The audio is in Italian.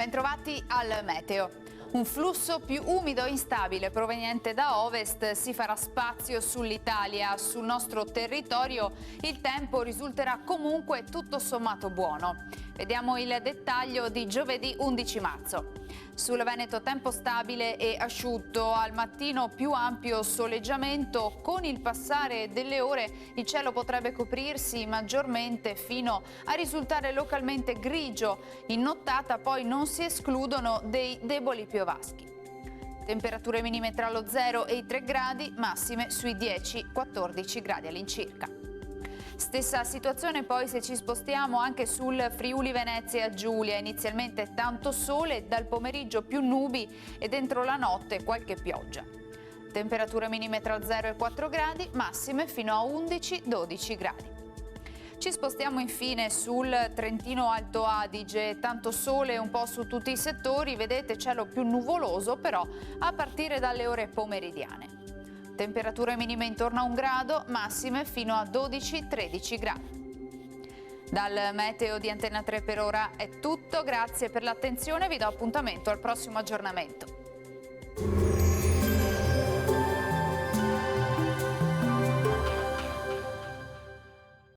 Bentrovati al meteo. Un flusso più umido e instabile proveniente da ovest si farà spazio sull'Italia. Sul nostro territorio il tempo risulterà comunque tutto sommato buono. Vediamo il dettaglio di giovedì 11 marzo. Sul Veneto tempo stabile e asciutto, al mattino più ampio soleggiamento, con il passare delle ore il cielo potrebbe coprirsi maggiormente fino a risultare localmente grigio, in nottata poi non si escludono dei deboli piovaschi. Temperature minime tra lo 0 e i 3 gradi, massime sui 10-14 gradi all'incirca. Stessa situazione poi se ci spostiamo anche sul Friuli Venezia Giulia, inizialmente tanto sole, dal pomeriggio più nubi e dentro la notte qualche pioggia. Temperature minime tra 0 e 4 gradi, massime fino a 11-12 gradi. Ci spostiamo infine sul Trentino Alto Adige, tanto sole un po' su tutti i settori, vedete cielo più nuvoloso però a partire dalle ore pomeridiane. Temperature minime intorno a 1 grado, massime fino a 12-13 gradi. Dal meteo di Antena 3 per ora è tutto, grazie per l'attenzione, vi do appuntamento al prossimo aggiornamento.